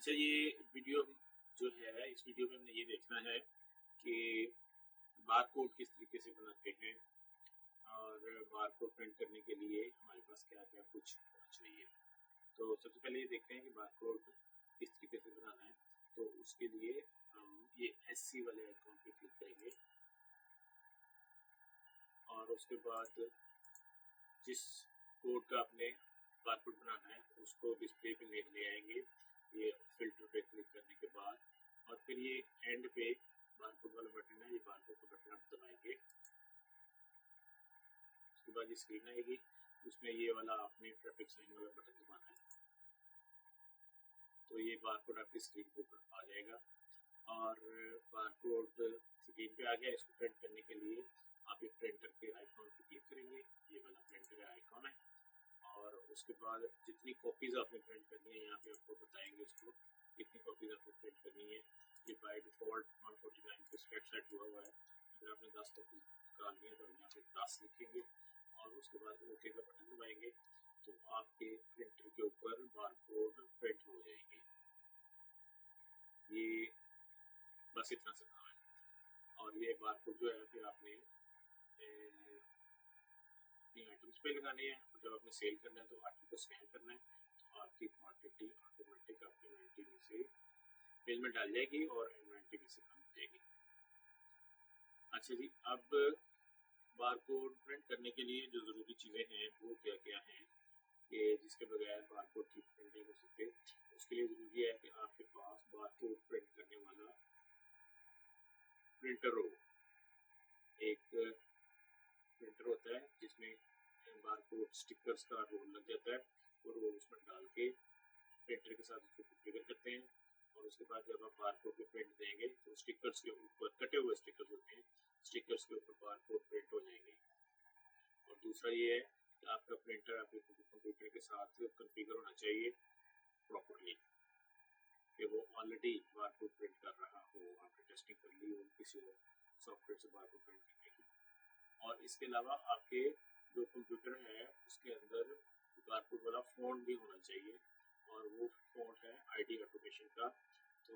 अच्छा, ये वीडियो जो है, इस वीडियो में हमने ये देखना है कि बार कोड किस तरीके से बनाते हैं और बार कोड प्रिंट करने के लिए हमारे पास क्या क्या कुछ होना चाहिए। तो सबसे पहले ये देखते हैं कि बार कोड किस तरीके से बनाना है। तो उसके लिए हम ये SC वाले आइकॉन पे क्लिक करेंगे और उसके बाद जिस कोड का आपने बार कोड बनाना है उसको डिस्प्ले पे ले आएंगे। ये फिल्टर पे क्लिक करने के बाद और फिर ये एंड पे बार कोड वाला बटन है, ये बार कोड का बटन आप दबाएंगे। उसके बाद ये स्क्रीन आएगी, उसमें ये वाला आपने ट्रैफिक साइन वाला बटन दबाना है, तो ये बार कोड आपकी स्क्रीन के ऊपर आ जाएगा। और बार कोड स्क्रीन पे आ गया। इसको प्रिंट करने के लिए आप एक प्रिंटर के आइकॉन पे क्लिक करेंगे, ये वाला प्रिंटर का आइकॉन है। और उसके बाद जितनी कॉपीज आपने प्रिंट करनी है यहाँ पे आपको बताएंगे उसको कितनी कॉपीज आपने प्रिंट करनी है। ये बाय डिफॉल्ट 149 पे सेट हुआ है। अगर आपने 10 कॉपी निकालनी है तो यहाँ पे 10 लिखेंगे और उसके बाद ओके का बटन दबाएंगे तो आपके प्रिंटर के ऊपर बार कोड प्रिंट हो जाएंगे। ये बस इतना सा काम है। और ये बार कोड जो है फिर आपने अपनी आइटम्स पे लगाने हैं। जब आपने सेल करना है तो आइटम को स्कैन करना है तो आपकी क्वांटिटी ऑटोमेटिक आपकी इन्वेंटरी में से बिल में डाल जाएगी और इन्वेंटरी में से कम जाएगी। अच्छा जी, अब बार कोड प्रिंट करने के लिए जो ज़रूरी चीज़ें हैं वो क्या क्या हैं कि जिसके बगैर बार कोड की प्रिंट नहीं हो सकते। उसके लिए ज़रूरी है कि आपके पास बार कोड प्रिंट करने वाला प्रिंटर हो। एक प्रिंटर होता है जिसमें बार कोड स्टिकर्स का रोल लग जाता है और वो उसमें डाल के प्रिंटर के साथ उसको कॉन्फ़िगर करते हैं। और उसके बाद जब आप बार कोड पे प्रिंट देंगे तो स्टिकर्स के ऊपर कटे हुए स्टिकर्स होते हैं, स्टिकर्स के ऊपर बार कोड प्रिंट हो जाएंगे। और दूसरा ये है कि आपका प्रिंटर आपके कंप्यूटर के साथ कॉन्फ़िगर होना चाहिए प्रॉपरली कि वो ऑलरेडी बार कोड प्रिंट कर रहा हो, आपने टेस्टिंग कर ली हो किसी और सॉफ्टवेयर से बार कोड प्रिंट करने की। और इसके अलावा आपके जो कंप्यूटर है उसके अंदर बार कोड वाला फ़ॉन्ट भी होना चाहिए और वो फ़ॉन्ट है ID ऑटोमेशन का। तो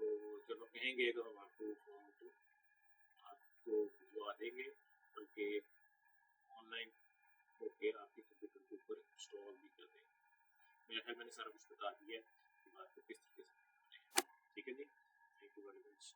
जब आप कहेंगे तो हम आपको फ़ॉन्ट आपको भिजवा देंगे, बल्कि ऑनलाइन होके आपके कंप्यूटर के ऊपर इंस्टॉल भी कर देंगे। मेरा ख्याल मैंने सारा कुछ बता दिया है कि बात को किस तरीके से करना है। ठीक है जी, थैंक यू वेरी मच।